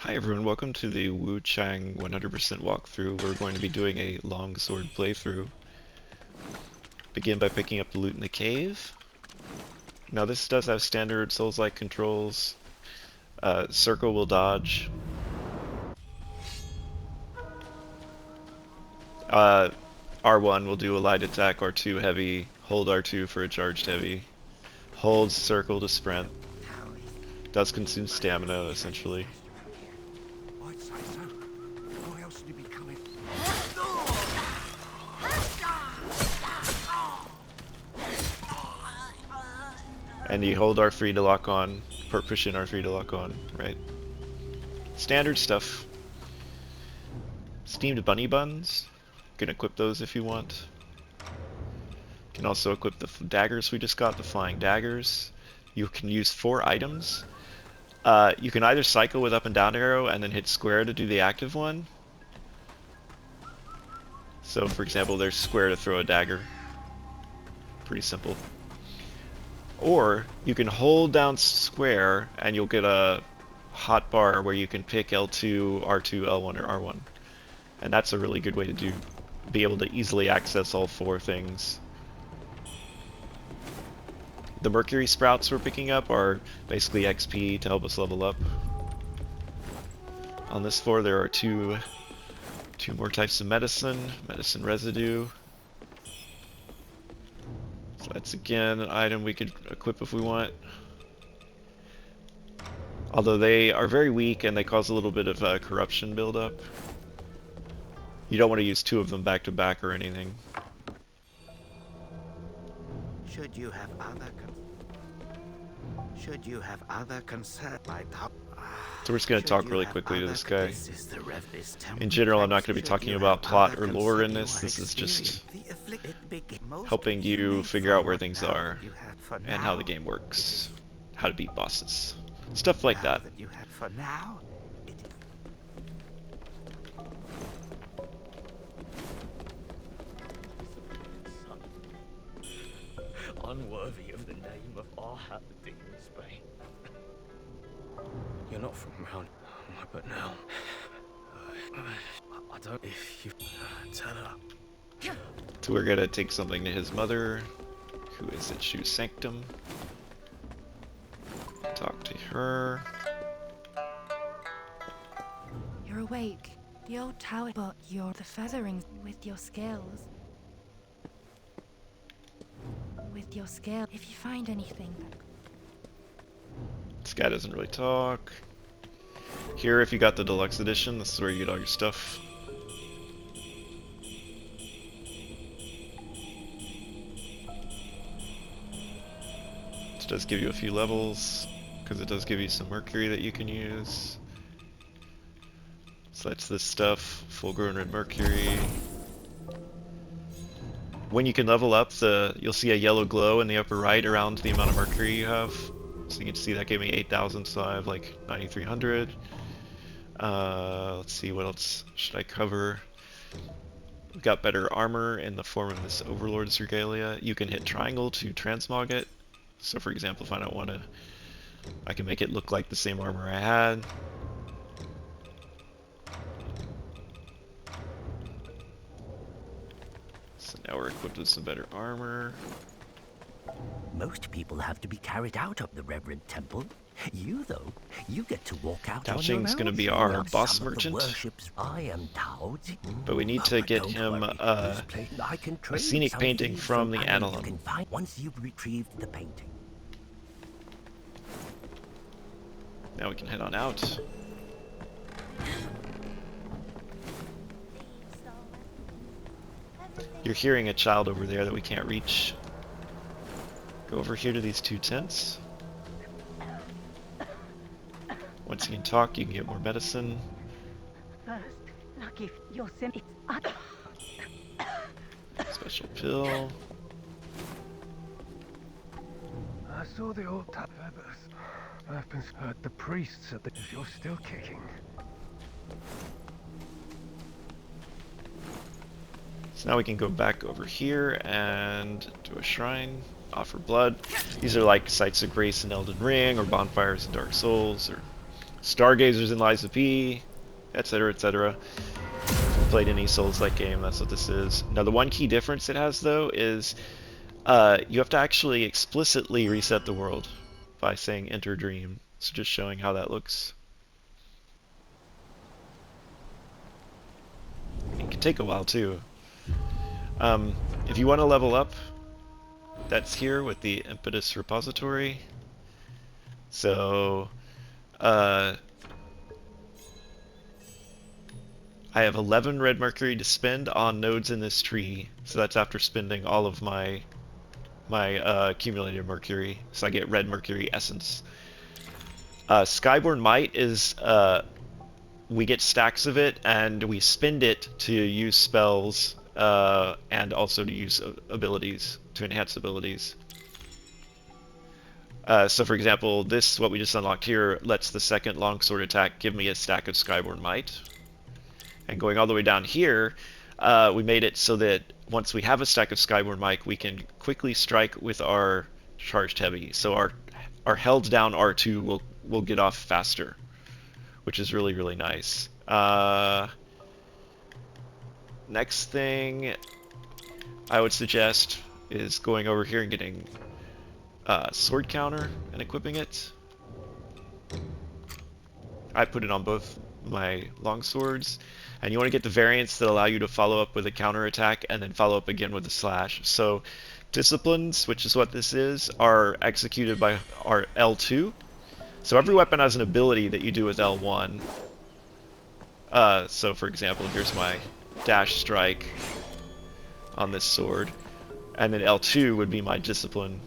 Hi everyone, welcome to the Wuchang 100% walkthrough. We're going to be doing a long sword playthrough. Begin by picking up the loot in the cave. Now this does have standard Souls-like controls. Circle will dodge. R1 will do a light attack, R2 heavy, hold R2 for a charged heavy. Hold circle to sprint. Does consume stamina, essentially. And you hold R3 to lock on, push in R3 to lock on, right? Standard stuff. Steamed bunny buns. You can equip those if you want. You can also equip the daggers we just got, the flying daggers. You can use 4 items. You can either cycle with up and down arrow and then hit square to do the active one. So for example, there's square to throw a dagger. Pretty simple. Or you can hold down square and you'll get a hotbar where you can pick L2, R2, L1, or R1. And that's a really good way to be able to easily access all 4 things. The mercury sprouts we're picking up are basically XP to help us level up. On this floor there are two more types of medicine residue. So that's again an item we could equip if we want. Although they are very weak and they cause a little bit of corruption buildup. You don't want to use 2 of them back to back or anything. Should you have other concern like that? So we're just going to talk really quickly to this guy. In general, I'm not going to be talking about plot or lore in this. This is just helping you figure out where things are and how the game works, how to beat bosses, stuff like that. For now, unworthy of the name of our happy in Spain. You're not from round, but now I don't. If you tell her. So we're gonna take something to his mother, who is at Shoe Sanctum. Talk to her. You're awake. The old tower, but you're the feathering with your scales. With your scale, if you find anything. This guy doesn't really talk. Here, if you got the deluxe edition, this is where you get all your stuff. This does give you a few levels, because it does give you some mercury that you can use. So that's this stuff, full grown red mercury. When you can level up, you'll see a yellow glow in the upper right around the amount of mercury you have. So you can see that gave me 8,000, so I have like 9,300. Let's see, what else should I cover? We've got better armor in the form of this Overlord's Regalia. You can hit triangle to transmog it. So for example, if I don't want to, I can make it look like the same armor I had. So now we're equipped with some better armor. Most people have to be carried out of the Reverend Temple. You, though, you get to walk out Dao on your Qing's own. gonna be our Now, boss some of the merchant. worships I am Tao. But we need to get him I can a trade scenic some painting thieves from the you Annalum. can find once you've retrieved the painting. Now we can head on out. You're hearing a child over there that we can't reach. Go over here to these 2 tents. Once you can talk, you can get more medicine. First, lucky your sin. Special pill. I saw the old feathers. I've been heard the priests at the. If you're still kicking. So now we can go back over here and do a shrine, offer blood. These are like sites of grace in Elden Ring, or bonfires in Dark Souls, or Stargazers in Lies of P, etc., etc. If you played any Souls-like game, that's what this is. Now, the one key difference it has, though, is you have to actually explicitly reset the world by saying Enter Dream. So just showing how that looks. It can take a while, too. If you want to level up, that's here with the Impetus Repository. So, I have 11 red mercury to spend on nodes in this tree. So that's after spending all of my accumulated mercury. So I get red mercury essence. Skyborn Might is, we get stacks of it, and we spend it to use spells, and also to use abilities, to enhance abilities. So for example, this, what we just unlocked here, lets the second longsword attack give me a stack of Skyborn Might. And going all the way down here, we made it so that once we have a stack of Skyborn Might, we can quickly strike with our charged heavy. So our held down R2 will get off faster, which is really, really nice. Next thing I would suggest is going over here and getting sword counter and equipping it. I put it on both my long swords, and you want to get the variants that allow you to follow up with a counter attack and then follow up again with a slash. So disciplines, which is what this is, are executed by our L2. So every weapon has an ability that you do with L1. So for example, here's my dash strike on this sword, and then L2 would be my discipline,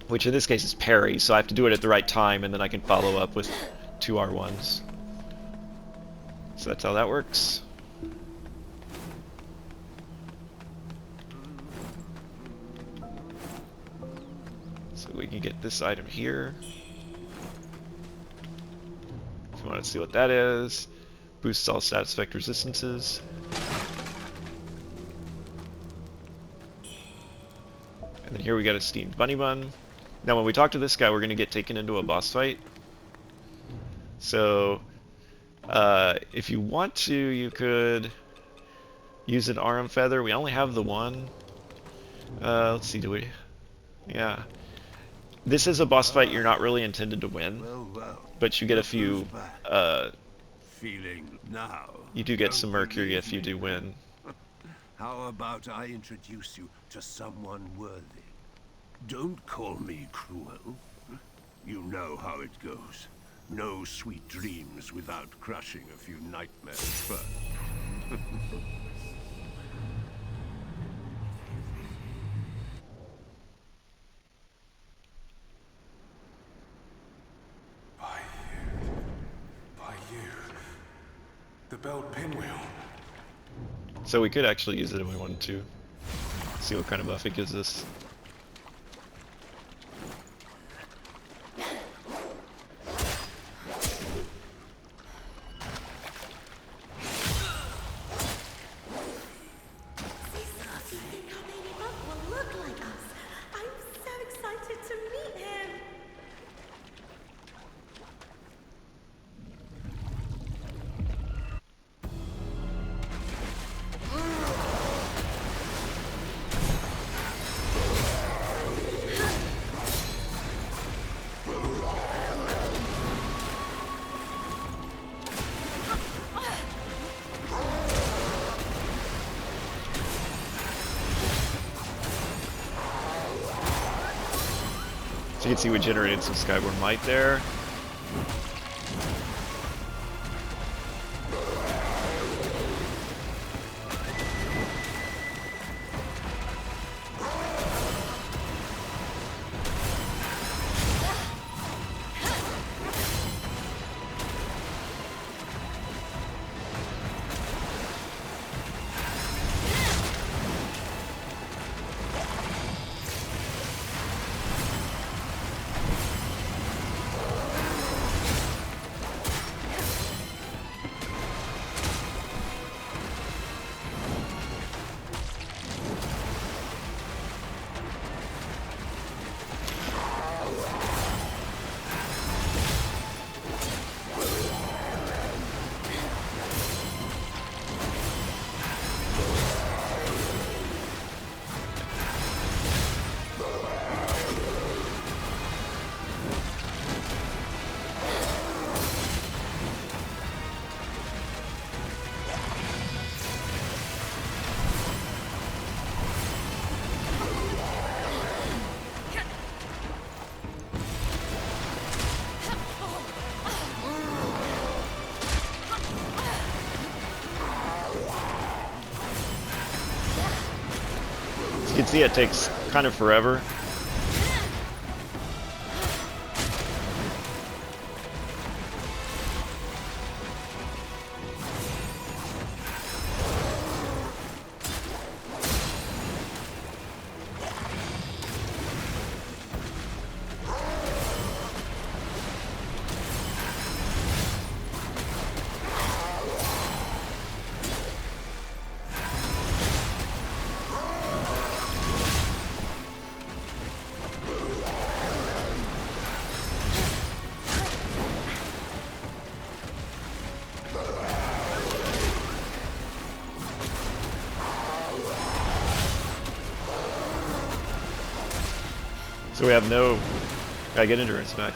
which in this case is parry, so I have to do it at the right time, and then I can follow up with 2 R1s. So that's how that works. So we can get this item here. If you want to see what that is, boosts all status effect resistances. And then here we got a steamed bunny bun. Now when we talk to this guy, we're going to get taken into a boss fight. So if you want to, you could use an RM feather. We only have the one. Let's see, do we? Yeah. This is a boss fight you're not really intended to win, but you get a few, Feeling now. you do get some mercury if you do win. How about I introduce you to someone worthy? Don't call me cruel. You know how it goes. No sweet dreams without crushing a few nightmares first. By you. The belt pinwheel. So we could actually use it if we wanted to. See what kind of buff it gives us. So you can see we generated some Skyborn Might there. you can see, it takes kind of forever. So we have no... Gotta get endurance back.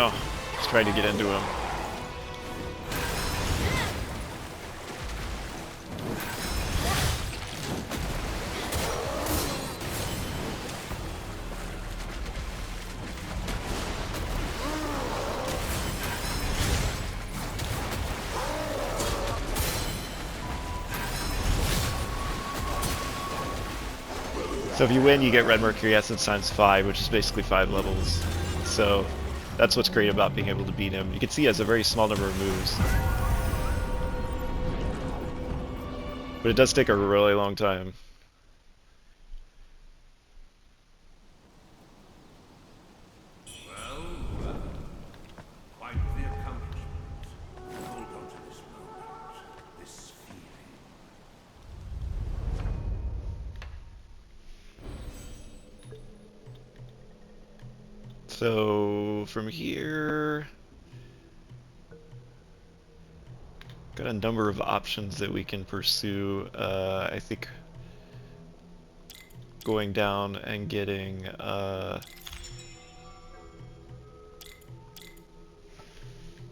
Oh, just trying to get into him. So if you win, you get Red Mercury Essence times 5, which is basically 5 levels. So that's what's great about being able to beat him. You can see he has a very small number of moves. But it does take a really long time. Well, quite the accomplishment. Hold on to this moment, this feeling. So from here, got a number of options that we can pursue. I think going down and getting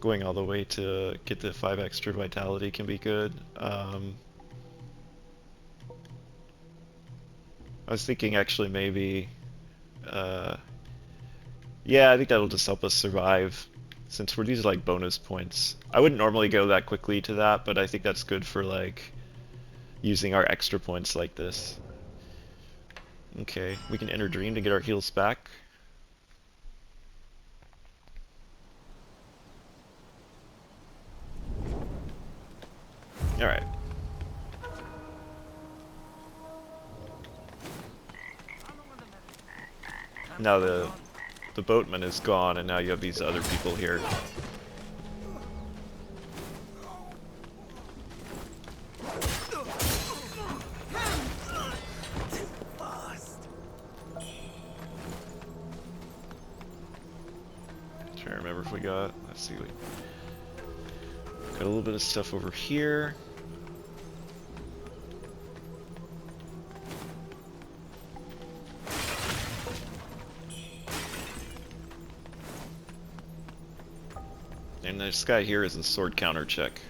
going all the way to get the 5 extra vitality can be good. I was thinking actually maybe yeah, I think that'll just help us survive, since we're these like bonus points. I wouldn't normally go that quickly to that, but I think that's good for like using our extra points like this. Okay, we can enter Dream to get our heals back. Alright. Now the boatman is gone, and now you have these other people here. Trying to remember if we got. Let's see. We got a little bit of stuff over here. And this guy here is a sword counter check.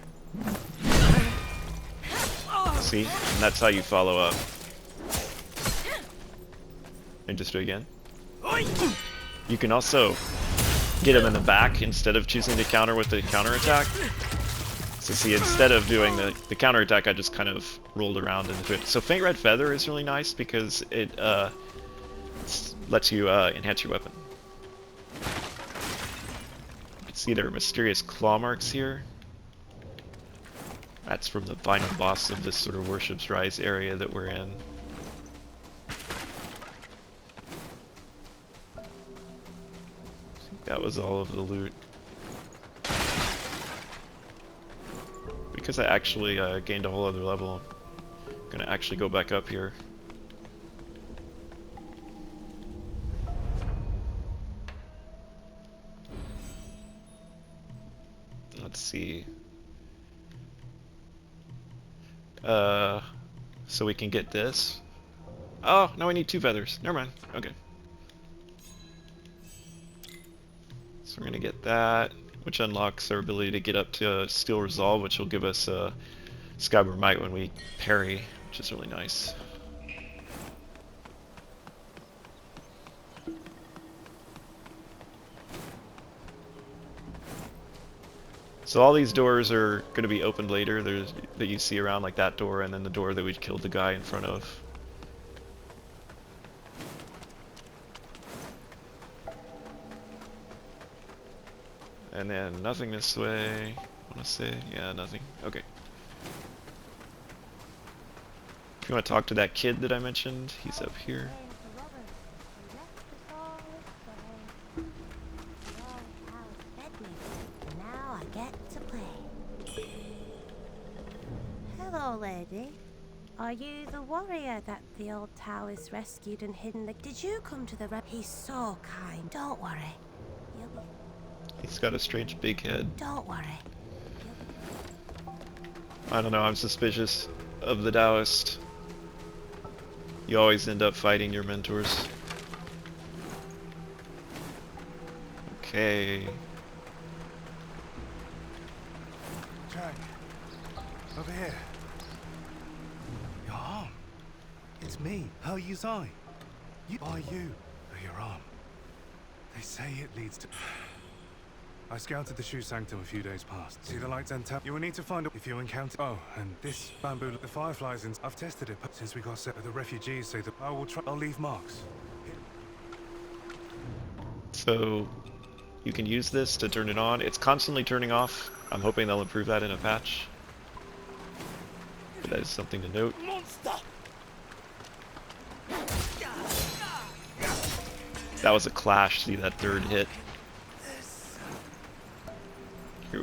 See? And that's how you follow up. And just do it again. You can also get him in the back instead of choosing to counter with the counterattack. So see, instead of doing the counterattack, I just kind of rolled around into it. So Faint Red Feather is really nice because it lets you enhance your weapon. You can see there are mysterious claw marks here. That's from the final boss of this sort of Worship's Rise area that we're in. I think that was all of the loot. Because I actually gained a whole other level, I'm gonna actually go back up here. Let's see. So we can get this. Oh, now we need 2 feathers. Never mind. Okay. So we're gonna get that, which unlocks our ability to get up to Steel Resolve, which will give us Skyward Might when we parry, which is really nice. So all these doors are going to be opened later. There's that you see around, like that door, and then the door that we killed the guy in front of. And then nothing this way. I want to say, yeah, nothing. Okay. If you want to talk to that kid that I mentioned, he's up here. Now I get to play. Hello, lady. Are you the warrior that the old towers rescued and hidden? Did you come to the He's so kind. Don't worry. You'll be... He's got a strange big head. Don't worry. I don't know, I'm suspicious of the Taoist. You always end up fighting your mentors. Okay. Jack, over here. Your arm. It's me. How you say? You are you. Oh, your arm. They say it leads to... I scouted the Shoe Sanctum a few days past. See the Lightzen tap? You will need to find it if you encounter... Oh, and this bamboo... The fireflies in... I've tested it since we got set. The refugees say that I will try... I'll leave marks. So you can use this to turn it on. It's constantly turning off. I'm hoping they'll improve that in a patch. But that is something to note. That was a clash. See that third hit?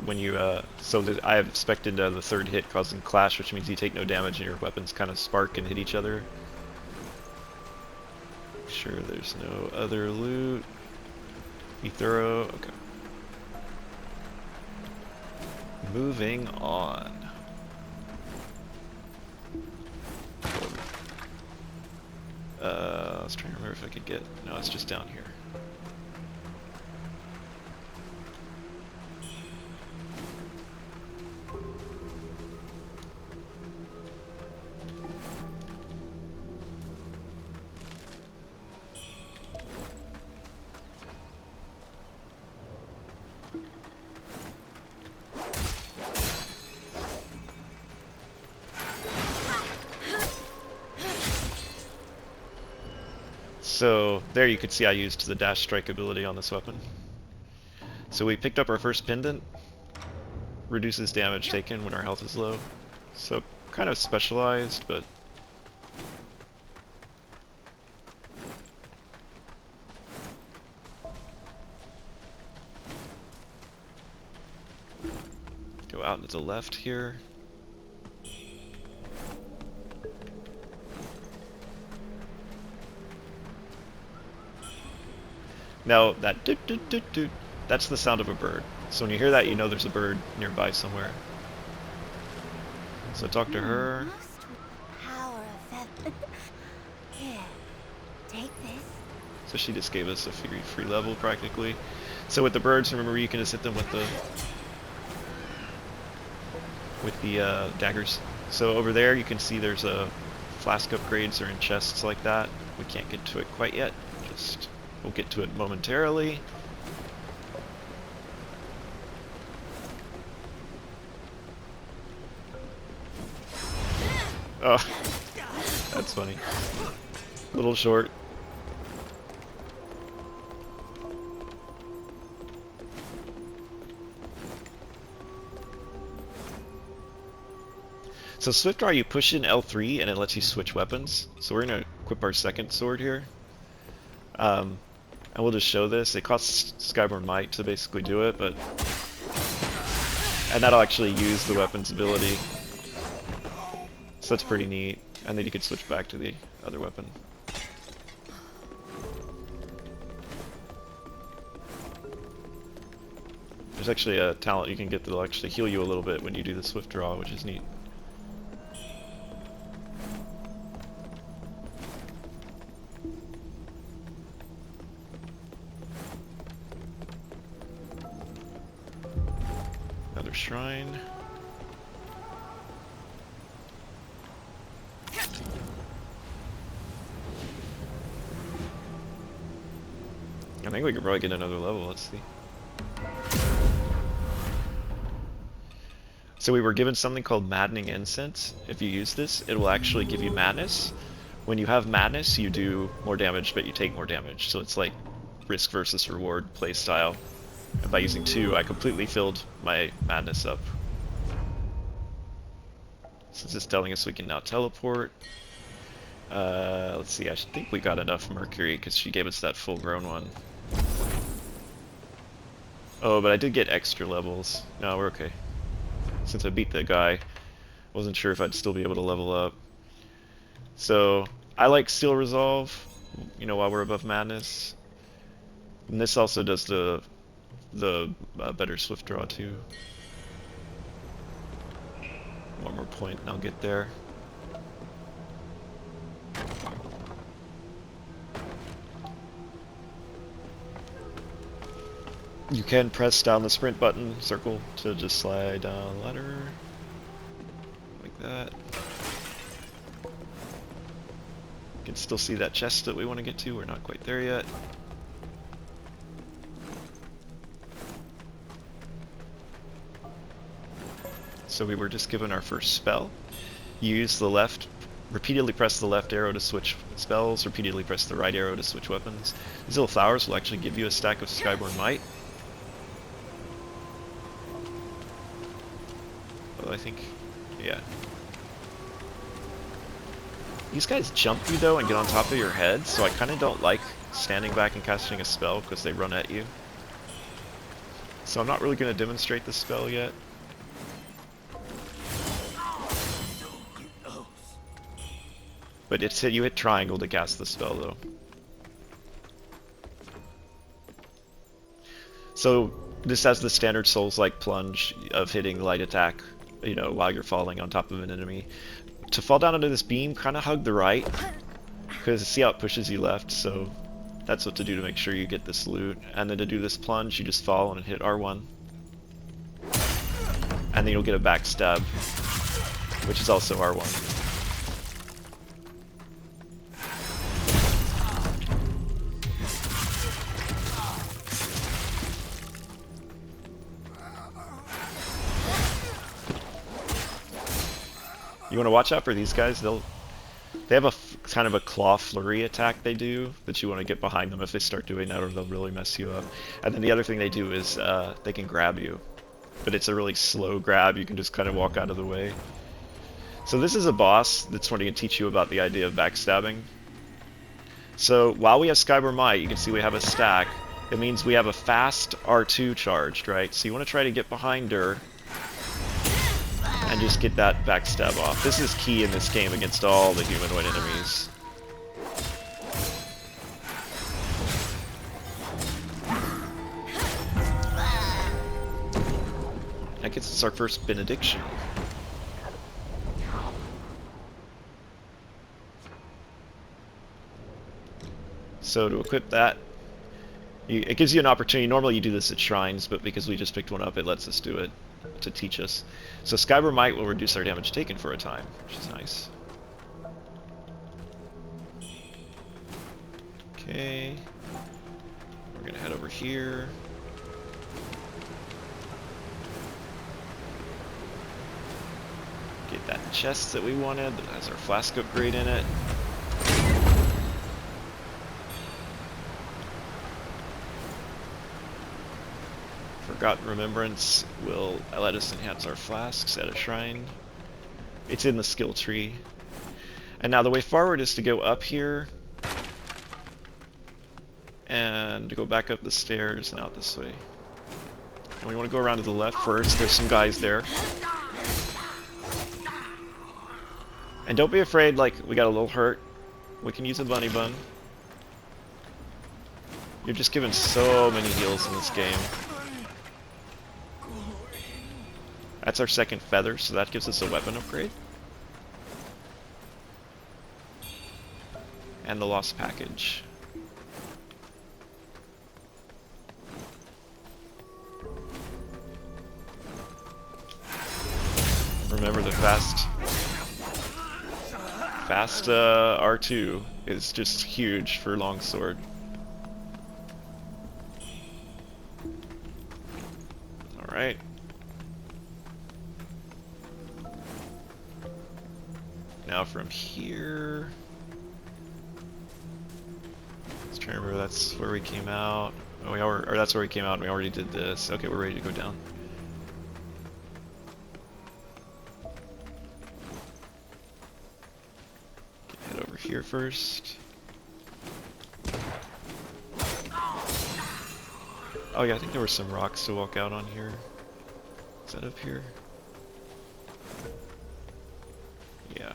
When you I have expected the third hit causing clash, which means you take no damage and your weapons kind of spark and hit each other. Sure, there's no other loot. Be thorough. Okay. Moving on. I was trying to remember if I could get. No, it's just down here. So there you could see I used the dash strike ability on this weapon. So we picked up our first pendant. Reduces damage taken when our health is low. So kind of specialized, but go out to the left here. Now that doot doot doot doot, that's the sound of a bird. So when you hear that, you know there's a bird nearby somewhere. So talk to her. Power of that. Here, take this. So she just gave us a free level practically. So with the birds, remember you can just hit them with the daggers. So over there you can see there's a flask upgrades are in chests like that. We can't get to it quite yet. We'll get to it momentarily. Oh, that's funny. Little short. So Swift Draw, you push in L3 and it lets you switch weapons. So we're gonna equip our second sword here. And we'll just show this. It costs Skyborn Might to basically do it, but... And that'll actually use the weapon's ability. So that's pretty neat. And then you can switch back to the other weapon. There's actually a talent you can get that'll actually heal you a little bit when you do the Swift Draw, which is neat. Another shrine. I think we could probably get another level, let's see. So we were given something called Maddening Incense. If you use this, it will actually give you madness. When you have madness, you do more damage, but you take more damage. So it's like risk versus reward playstyle. And by using 2, I completely filled my madness up. So this is telling us we can now teleport. Let's see, I think we got enough Mercury because she gave us that full-grown one. Oh, but I did get extra levels. No, we're okay. Since I beat that guy, wasn't sure if I'd still be able to level up. So, I like Steel Resolve, you know, while we're above Madness. And this also does the better Swift Draw too. One more point and I'll get there. You can press down the sprint button, circle, to just slide down the ladder. Like that. You can still see that chest that we want to get to, we're not quite there yet. So we were just given our first spell. Use the left, repeatedly press the left arrow to switch spells, repeatedly press the right arrow to switch weapons. These little flowers will actually give you a stack of Skyborn Might. I think, yeah. These guys jump you though and get on top of your head, so I kind of don't like standing back and casting a spell because they run at you. So I'm not really going to demonstrate the spell yet. But you hit triangle to cast the spell though. So this has the standard Souls-like plunge of hitting light attack, you know, while you're falling on top of an enemy. To fall down into this beam, kind of hug the right, because see how it pushes you left, so that's what to do to make sure you get this loot. And then to do this plunge, you just fall and hit R1. And then you'll get a backstab, which is also R1. You want to watch out for these guys. They have a kind of a claw flurry attack they do that you want to get behind them. If they start doing that, or they'll really mess you up. And then the other thing they do is they can grab you, but it's a really slow grab. You can just kind of walk out of the way. So this is a boss that's wanting to teach you about the idea of backstabbing. So while we have Skyborn Might, you can see we have a stack. It means we have a fast R2 charged, right? So you want to try to get behind her and just get that backstab off. This is key in this game against all the humanoid enemies. That gets us our first benediction. So to equip that, it gives you an opportunity. Normally you do this at shrines, but because we just picked one up, it lets us do it to teach us. So Skyborn Might will reduce our damage taken for a time, which is nice. Okay. We're gonna head over here. Get that chest that we wanted that has our flask upgrade in it. Forgotten Remembrance will let us enhance our flasks at a shrine. It's in the skill tree. And now the way forward is to go up here and go back up the stairs and out this way. And we want to go around to the left first. There's some guys there. And don't be afraid, like, we got a little hurt. We can use a bunny bun. You're just given so many heals in this game. That's our second feather, so that gives us a weapon upgrade. And the lost package. Remember the fast R2 is just huge for longsword. Alright. Now from here... Let's try to remember that's where we came out. Oh, or that's where we came out and we already did this. Okay, we're ready to go down. Head over here first. Oh yeah, I think there were some rocks to walk out on here. Is that up here? Yeah.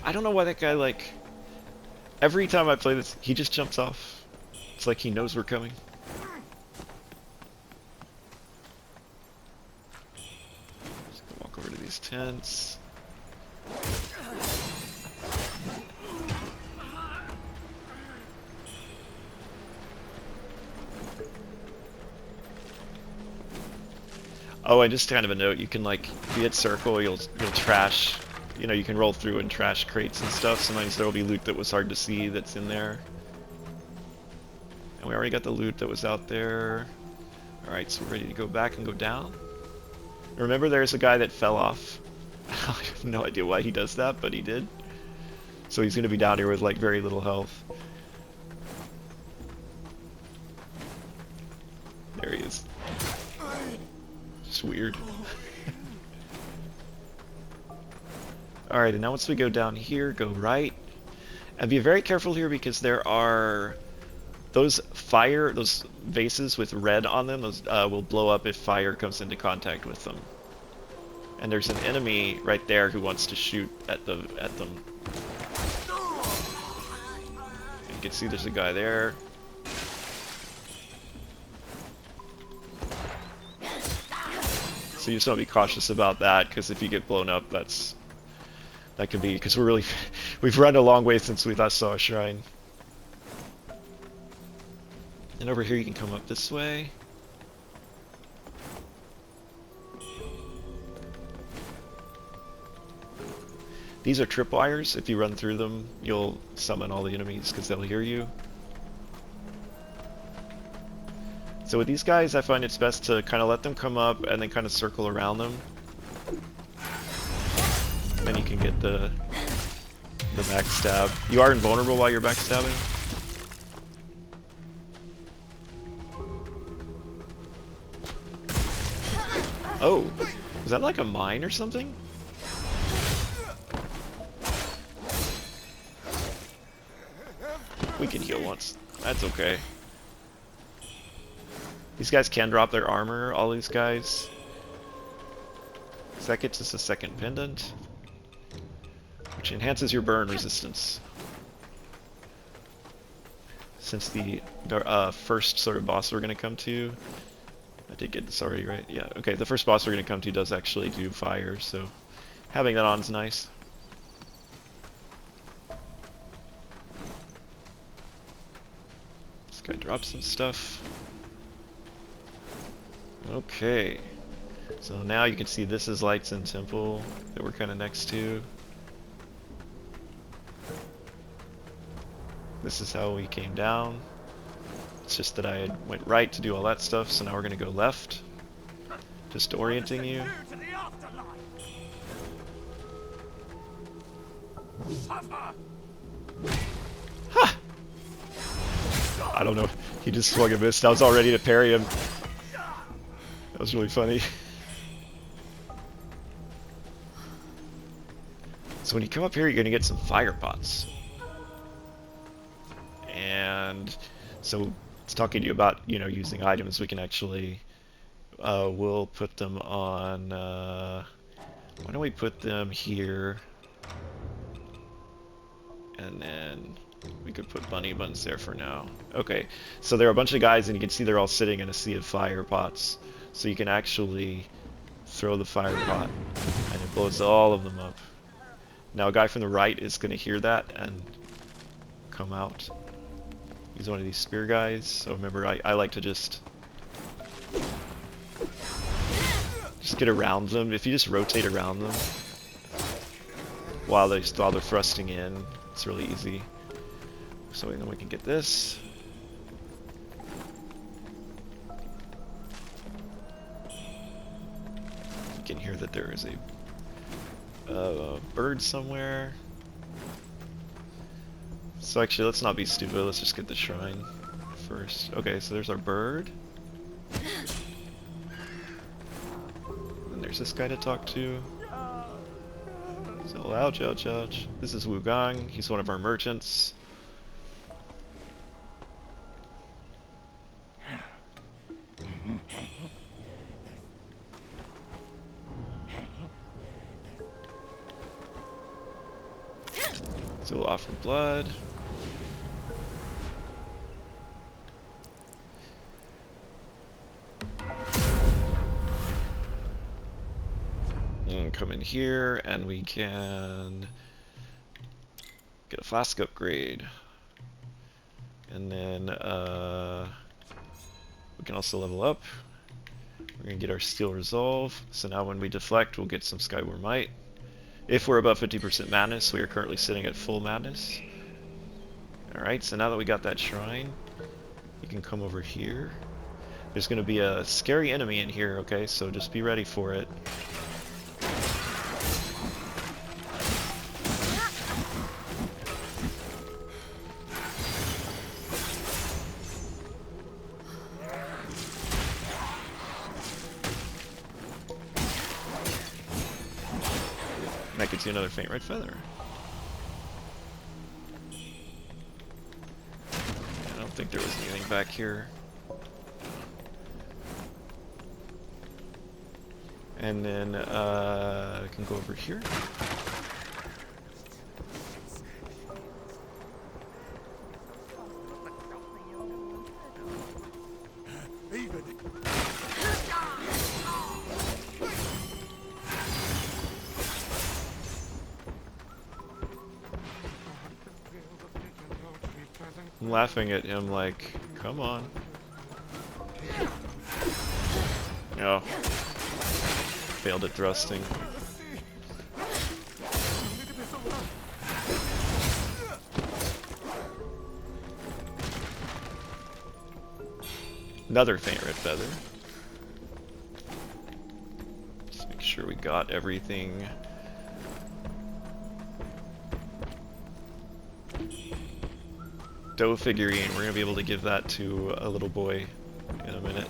I don't know why that guy, like... Every time I play this, he just jumps off. It's like he knows we're coming. Just gonna walk over to these tents. Oh, and just kind of a note, you can, like, if you hit circle, you'll trash. You know, you can roll through and trash crates and stuff. Sometimes there will be loot that was hard to see that's in there. And we already got the loot that was out there. Alright, so we're ready to go back and go down. Remember there's a guy that fell off. I have no idea why he does that, but he did. So he's going to be down here with like very little health. There he is. Just weird. Alright, and now once we go down here, go right. And be very careful here because there are those vases with red on them, those will blow up if fire comes into contact with them. And there's an enemy right there who wants to shoot at them. You can see there's a guy there. So you just want to be cautious about that, because if you get blown up, that could be, because we've run a long way since we last saw a shrine. And over here you can come up this way. These are tripwires. If you run through them, you'll summon all the enemies because they'll hear you. So with these guys, I find it's best to kind of let them come up and then kind of circle around them. Then you can get the backstab. You are invulnerable while you're backstabbing. Oh, is that like a mine or something? We can heal once. That's okay. These guys can drop their armor, all these guys. So that gets us a second pendant, which enhances your burn resistance. Since the first sort of boss we're going to come to, I did get this already, right? Yeah, okay, the first boss we're going to come to does actually do fire, so having that on is nice. This guy drops some stuff. Okay, so now you can see this is Lightzen Temple that we're kind of next to. This is how we came down. It's just that I went right to do all that stuff, so now we're going to go left. Just orienting you. Ha! I don't know. He just swung and missed. I was all ready to parry him. That was really funny. So when you come up here, you're going to get some fire pots. And so it's talking to you about, you know, using items. We can actually, we'll put them on, why don't we put them here? And then we could put bunny buttons there for now. Okay, so there are a bunch of guys, and you can see they're all sitting in a sea of fire pots. So you can actually throw the fire pot, and it blows all of them up. Now a guy from the right is going to hear that and come out. He's one of these spear guys, so remember I like to just get around them. If you just rotate around them while they're thrusting in, it's really easy. So then we can get this. You can hear that there is a bird somewhere. So actually, let's not be stupid. Let's just get the shrine first. Okay, so there's our bird. And there's this guy to talk to. So ouch, ouch, ouch. This is Wuchang. He's one of our merchants. So we'll offer blood. And come in here and we can get a flask upgrade. And then we can also level up. We're going to get our steel resolve. So now when we deflect, we'll get some skyward might. If we're above 50% madness, we are currently sitting at full madness. Alright, so now that we got that shrine, you can come over here. There's going to be a scary enemy in here, okay? So just be ready for it. And I could see another faint red feather. I don't think there was anything back here. And then I can go over here. I'm laughing at him like, come on. Oh. Failed at thrusting. Another faint red feather. Just make sure we got everything. Dough figurine, we're gonna be able to give that to a little boy in a minute.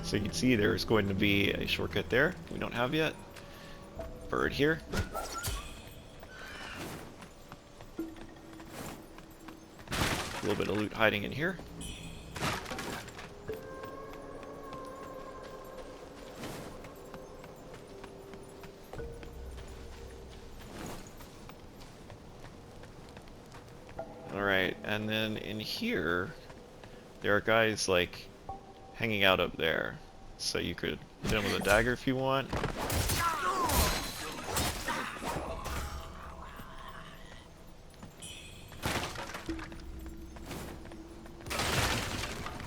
So you can see there's going to be a shortcut there we don't have yet. Bird here. A little bit of loot hiding in here. Alright, and then in here, there are guys like hanging out up there. So you could hit them with a dagger if you want.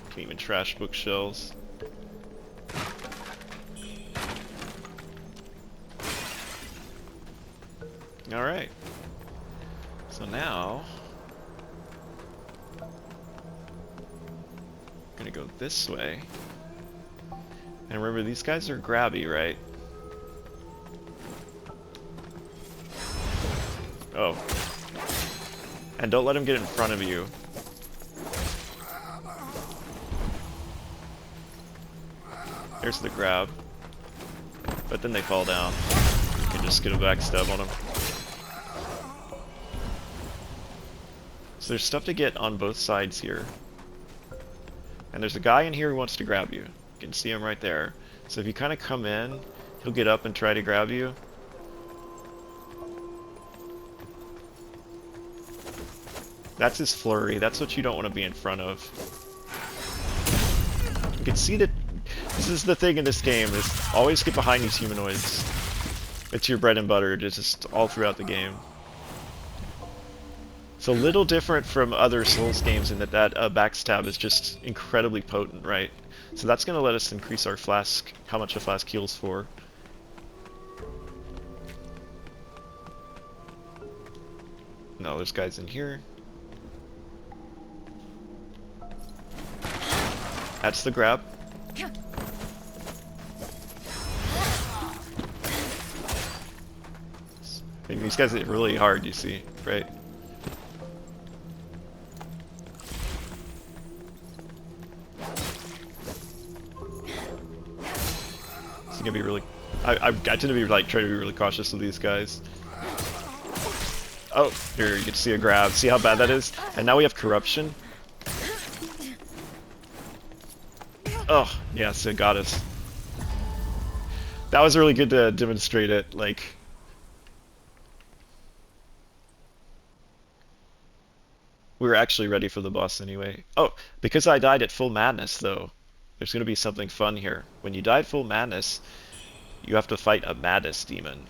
Can even trash bookshelves. Alright. So now gonna go this way. And remember, these guys are grabby, right? Oh. And don't let him get in front of you. There's the grab. But then they fall down. You can just get a backstab on them. So there's stuff to get on both sides here. And there's a guy in here who wants to grab you. You can see him right there. So if you kind of come in, he'll get up and try to grab you. That's his flurry. That's what you don't want to be in front of. You can see that this is the thing in this game, is always get behind these humanoids. It's your bread and butter, just all throughout the game. It's a little different from other Souls games in that backstab is just incredibly potent, right? So that's going to let us increase our flask, how much a flask heals for. No, there's guys in here. That's the grab. And these guys hit really hard, you see, right? It's gonna be really. I tend to be like trying to be really cautious with these guys. Oh, here you can see a grab. See how bad that is? And now we have corruption. Oh, yes, it got us. That was really good to demonstrate it, like... We were actually ready for the boss anyway. Oh, because I died at full madness, though, there's gonna be something fun here. When you die at full madness, you have to fight a madness demon.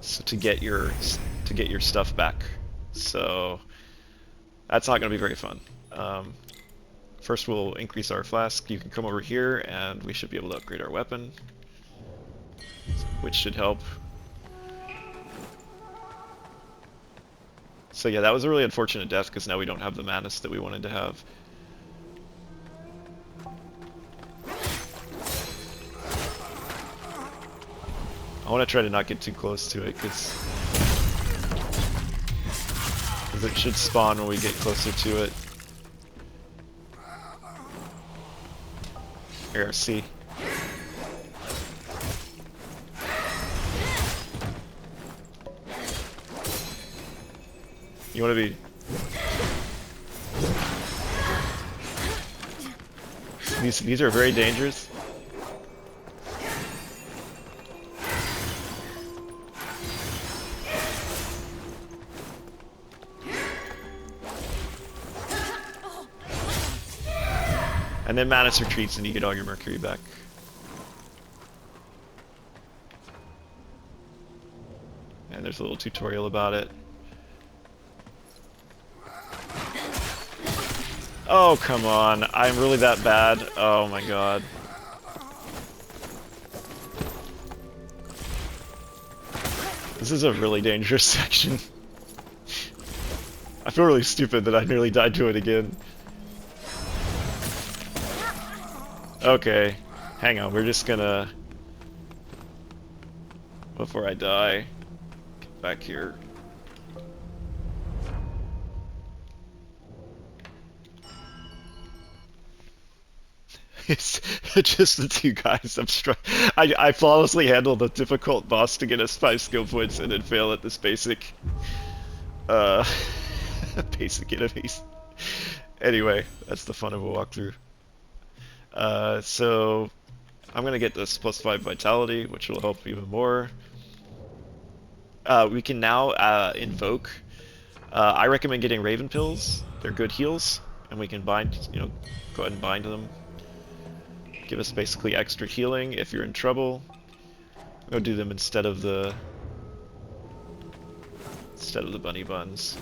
So to get your stuff back. So... That's not gonna be very fun. First we'll increase our flask. You can come over here and we should be able to upgrade our weapon, which should help. So yeah, that was a really unfortunate death because now we don't have the madness that we wanted to have. I want to try to not get too close to it because it should spawn when we get closer to it. Here, see. You want to be... These are very dangerous. And then Manus retreats and you get all your Mercury back. And there's a little tutorial about it. Oh, come on. I'm really that bad? Oh my god. This is a really dangerous section. I feel really stupid that I nearly died to it again. Okay, hang on, we're just gonna... Before I die, get back here. It's just the two guys. I flawlessly handled the difficult boss to get us 5 skill points and then fail at this basic... basic enemies. Anyway, that's the fun of a walkthrough. So I'm gonna get this +5 vitality, which will help even more. We can now invoke. I recommend getting Raven Pills. They're good heals, and we can bind. Go ahead and bind them. Give us basically extra healing if you're in trouble. Go do them instead of the bunny buns.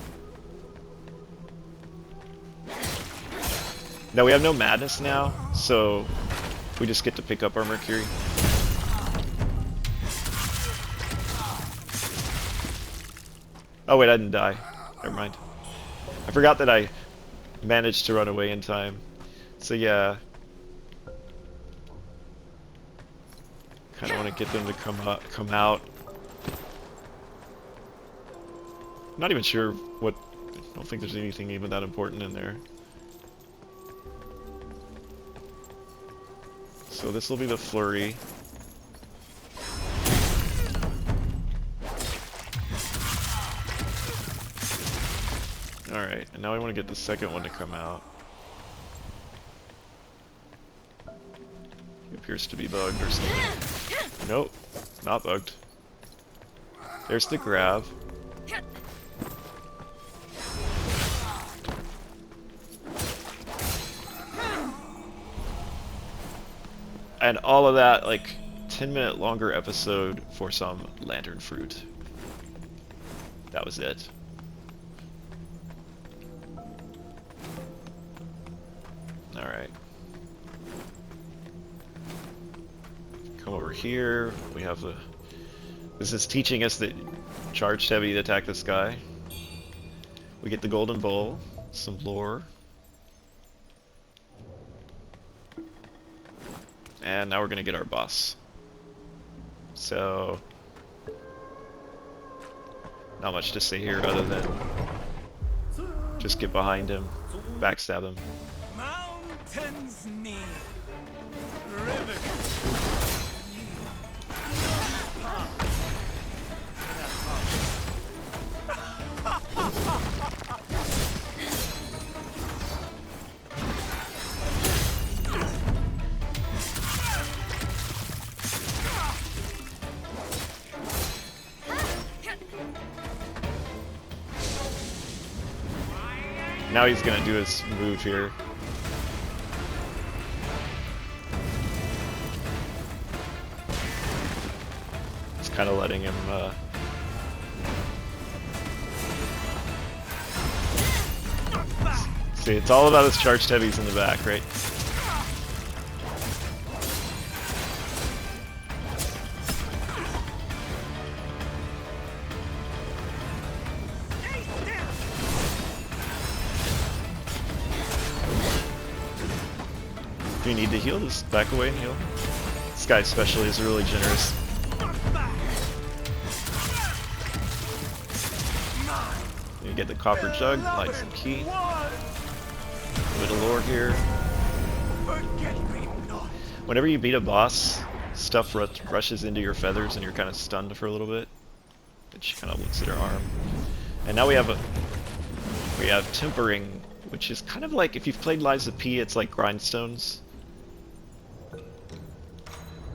Now we have no madness now, so we just get to pick up our Mercury. Oh wait, I didn't die. Never mind. I forgot that managed to run away in time. So yeah. Kind of want to get them to come out. I'm not even sure what... I don't think there's anything even that important in there. So this will be the flurry. Alright, and now I want to get the second one to come out. He appears to be bugged or something. Nope, not bugged. There's the grab. And all of that, like, 10-minute longer episode for some lantern fruit. That was it. Alright. Come over here. We have the... This is teaching us that charged heavy to attack this guy. We get the golden bowl, some lore. And now we're gonna get our boss. So... Not much to say here other than... Just get behind him, backstab him. Mountains need rivers. Now he's gonna do his move here. It's kind of letting him see, it's all about his charged heavies in the back, right? If you need to heal, just back away and heal. This guy especially is really generous. You get the copper jug, light some key. A bit of lore here. Whenever you beat a boss, stuff rushes into your feathers and you're kind of stunned for a little bit. And she kind of looks at her arm. And now we have tempering, which is kind of like, if you've played Lies of P, it's like grindstones.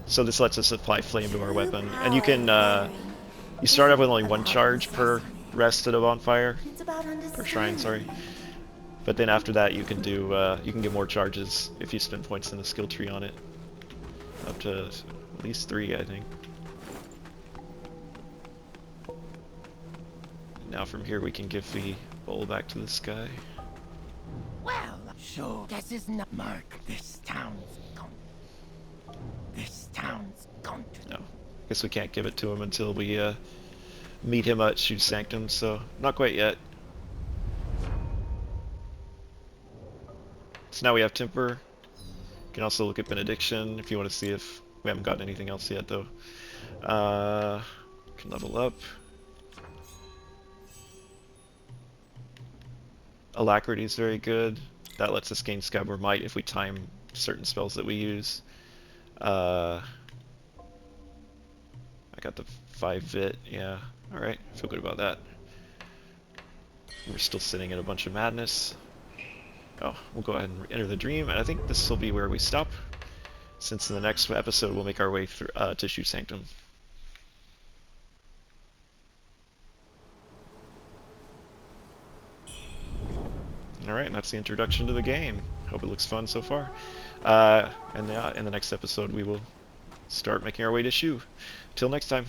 So this lets us apply flame to our weapon, and you can you start off with only one charge per rest at a bonfire, or shrine, sorry. But then after that, you can do you can get more charges if you spend points in the skill tree on it, up to at least 3, I think. Now from here, we can give the bowl back to this guy. Well, sure, this is not Mark. This town's gone. This town's gone. No, guess we can't give it to him until we meet him at Shoe Sanctum, so not quite yet. So now we have Temper. You can also look at Benediction if you want to see if we haven't gotten anything else yet, though. Can level up. Alacrity is very good. That lets us gain Scabbard Might if we time certain spells that we use. I got the 5-bit, yeah. Alright, feel good about that. We're still sitting in a bunch of madness. Oh, we'll go ahead and enter the dream, and I think this will be where we stop, since in the next episode we'll make our way through to Shoe Sanctum. Alright, and that's the introduction to the game. Hope it looks fun so far. And in the next episode we will start making our way to Shoe. Till next time.